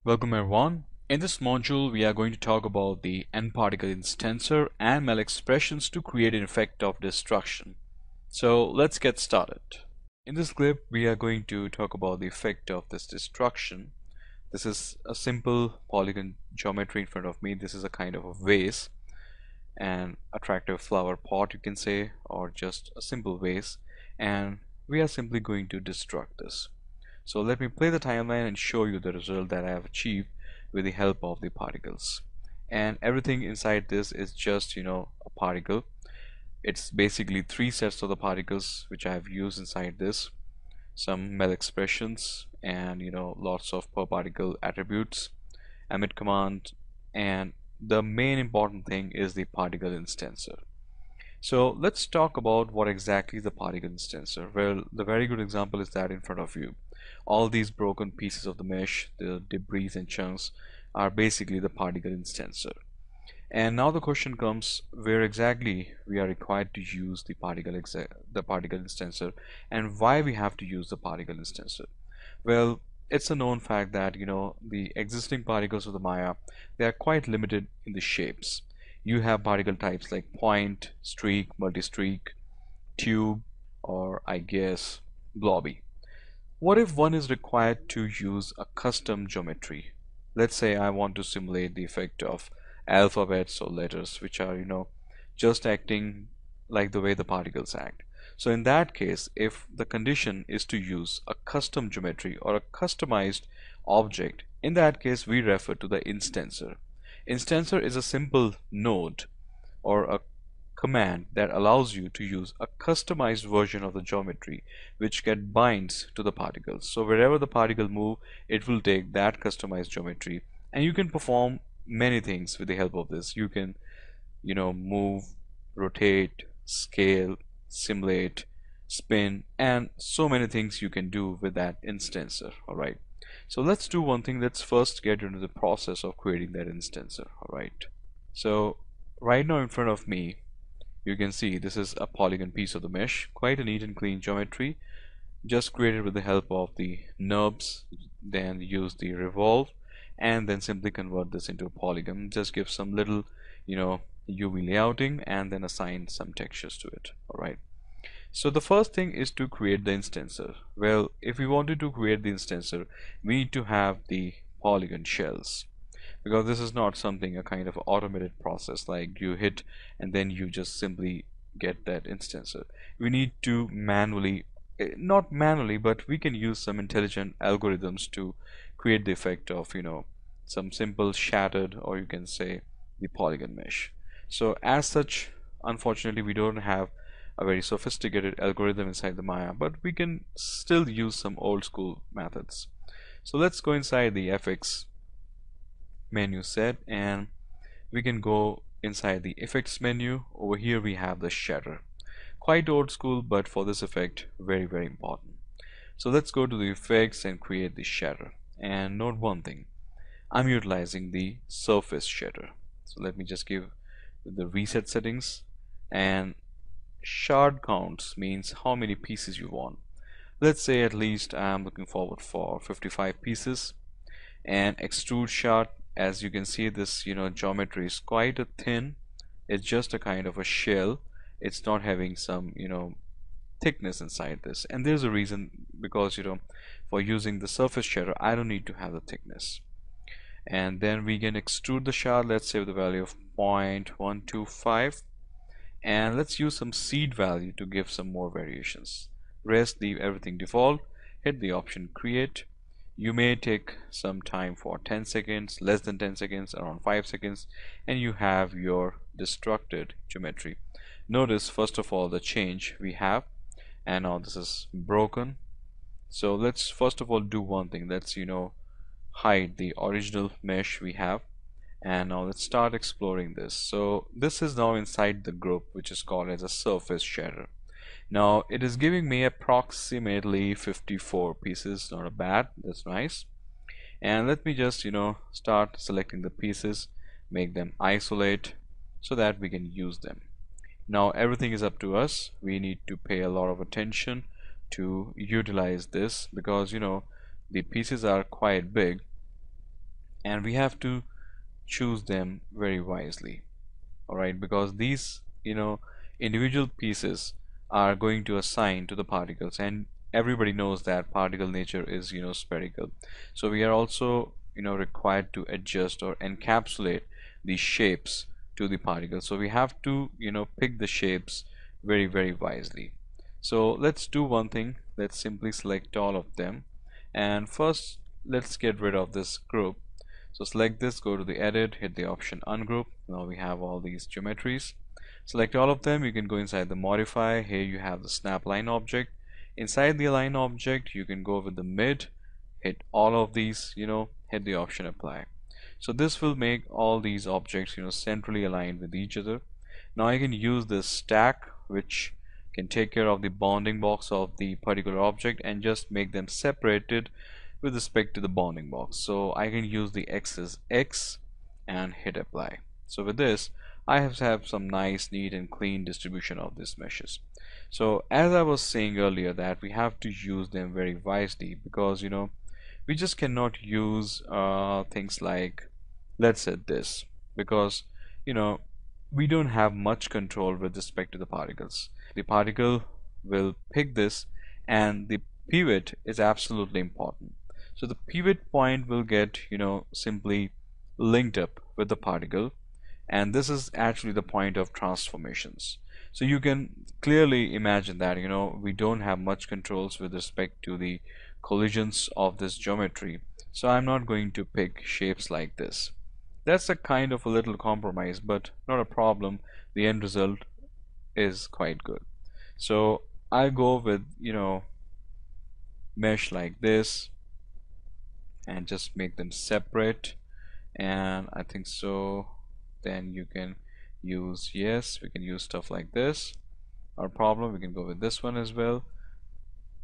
Welcome everyone. In this module, we are going to talk about the nParticle instancer and MEL expressions to create an effect of destruction. So let's get started. In this clip, we are going to talk about the effect of this destruction. This is a simple polygon geometry in front of me. This is a kind of a vase, an attractive flower pot you can say, or just a simple vase, and we are simply going to destruct this. So let me play the timeline and show you the result that I have achieved with the help of the particles. And everything inside this is just, a particle. It's basically three sets of the particles which I have used inside this. Some MEL expressions and, lots of per particle attributes, emit command, and the main important thing is the particle instancer. So let's talk about what exactly is the particle instancer. Well, the very good example is that in front of you. All these broken pieces of the mesh, the debris and chunks, are basically the particle instancer. And now the question comes, where exactly we are required to use the particle instancer, and why we have to use the particle instancer. Well, it's a known fact that the existing particles of the Maya, they are quite limited in the shapes. You have particle types like point, streak, multi-streak, tube, or I guess blobby. What if one is required to use a custom geometry? Let's say I want to simulate the effect of alphabets or letters which are, just acting like the way the particles act. So in that case, if the condition is to use a custom geometry or a customized object, in that case we refer to the instancer. Instancer is a simple node or a command that allows you to use a customized version of the geometry which get binds to the particles. So wherever the particle move, it will take that customized geometry, and you can perform many things with the help of this. You can, move, rotate, scale, simulate, spin, and so many things you can do with that instancer. Alright, so let's do one thing. Let's first get into the process of creating that instancer. Alright, so right now in front of me, you can see this is a polygon piece of the mesh, quite a neat and clean geometry, just created with the help of the nubs, then use the revolve, and then simply convert this into a polygon. Just give some little, UV layouting, and then assign some textures to it. Alright, so the first thing is to create the instancer. Well, if we wanted to create the instancer, we need to have the polygon shells, because this is not something a kind of automated process like you hit and then you just simply get that instancer. We need to manually, not manually, but we can use some intelligent algorithms to create the effect of some simple shattered, or you can say the polygon mesh. So as such, unfortunately we don't have a very sophisticated algorithm inside the Maya, but we can still use some old school methods. So let's go inside the FX menu set, and we can go inside the effects menu. Over here we have the shatter, quite old school, but for this effect very important. So let's go to the effects and create the shatter, and note one thing, I'm utilizing the surface shatter. So let me just give the reset settings, and shard counts means how many pieces you want. Let's say at least I'm looking forward for 55 pieces. And extrude shard, as you can see, this geometry is quite a thin. It's just a kind of a shell. It's not having some thickness inside this, and there's a reason, because for using the surface shader I don't need to have the thickness. And then we can extrude the shard, let's say with the value of 0.125, and let's use some seed value to give some more variations. Rest, leave everything default, hit the option create. You may take some time for 10 seconds, less than 10 seconds, around 5 seconds, and you have your destructed geometry. Notice first of all the change we have, and now this is broken. So let's first of all do one thing. Let's hide the original mesh we have, and now let's start exploring this. So this is now inside the group which is called as a surface shader. Now it is giving me approximately 54 pieces, not a bad, that's nice. And let me just start selecting the pieces, make them isolate so that we can use them. Now everything is up to us. We need to pay a lot of attention to utilize this, because the pieces are quite big, and we have to choose them very wisely. Alright, because these individual pieces are going to assign to the particles, and everybody knows that particle nature is spherical. So we are also required to adjust or encapsulate the shapes to the particles. So we have to pick the shapes very wisely. So let's do one thing. Let's simply select all of them, and first let's get rid of this group. So select this, go to the edit, hit the option ungroup. Now we have all these geometries. Select all of them. You can go inside the modify. Here you have the snap line object. Inside the align object, you can go with the mid, hit all of these, hit the option apply. So this will make all these objects centrally aligned with each other. Now I can use this stack, which can take care of the bounding box of the particular object and just make them separated with respect to the bounding box. So I can use the axis X and hit apply. So with this, I have to have some nice, neat and clean distribution of these meshes. So as I was saying earlier, that we have to use them very wisely, because we just cannot use things like, let's say this, because we don't have much control with respect to the particles. The particle will pick this, and the pivot is absolutely important. So the pivot point will get simply linked up with the particle, and this is actually the point of transformations. So you can clearly imagine that we don't have much controls with respect to the collisions of this geometry. So I'm not going to pick shapes like this. That's a kind of a little compromise, but not a problem. The end result is quite good. So I go with mesh like this and just make them separate, and I think so then you can use, yes, we can use stuff like this. Not a problem, we can go with this one as well.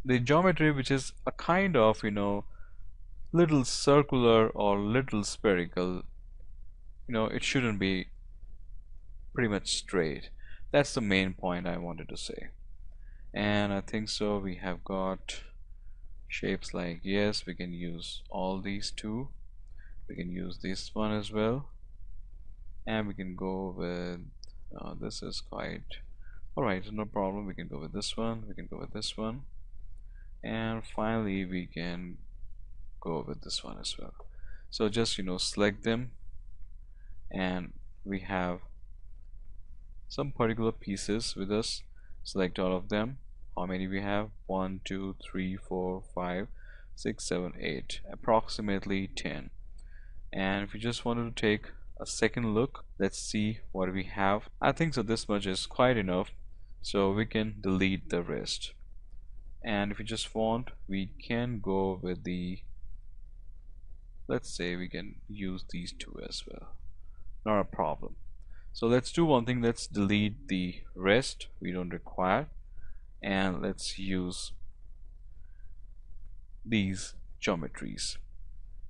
The geometry, which is a kind of little circular or little spherical, it shouldn't be pretty much straight. That's the main point I wanted to say. And I think so we have got shapes like, yes, we can use all these two, we can use this one as well, and we can go with this is quite alright, no problem. We can go with this one, we can go with this one, and finally we can go with this one as well. So just select them, and we have some particular pieces with us. Select all of them. How many we have? 1 2 3 4 5 6 7 8, approximately 10. And if you just wanted to take a second look, let's see what we have. I think so this much is quite enough, so we can delete the rest. And if you just want, we can go with the, let's say we can use these two as well, not a problem. So let's do one thing, let's delete the rest we don't require, and let's use these geometries.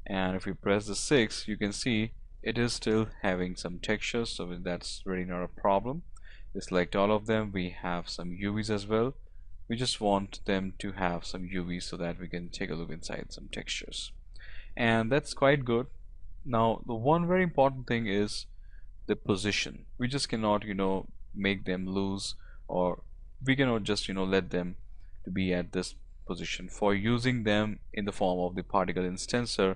And if we press the 6, you can see it is still having some textures, so that's really not a problem. We select all of them. We have some UVs as well. We just want them to have some UVs so that we can take a look inside some textures, and that's quite good. Now the one very important thing is the position. We just cannot make them loose, or we cannot just let them to be at this position. For using them in the form of the particle instancer,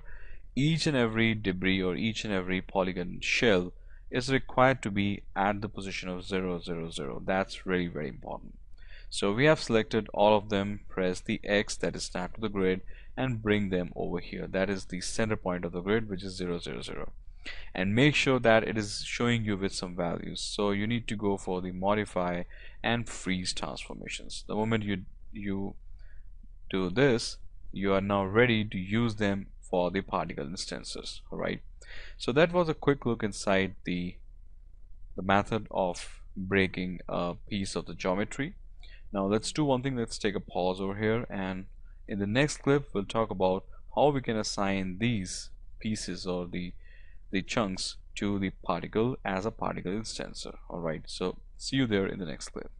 each and every debris or each and every polygon shell is required to be at the position of 0 0 0. That's really very important. So we have selected all of them. Press the X, that is snap to the grid, and bring them over here. That is the center point of the grid, which is 0 0 0, and make sure that it is showing you with some values. So you need to go for the modify and freeze transformations. The moment you do this, you are now ready to use them for the particle instances. Alright, so that was a quick look inside the method of breaking a piece of the geometry. Now let's do one thing, let's take a pause over here, and in the next clip we'll talk about how we can assign these pieces or the chunks to the particle as a particle instancer. Alright, so see you there in the next clip.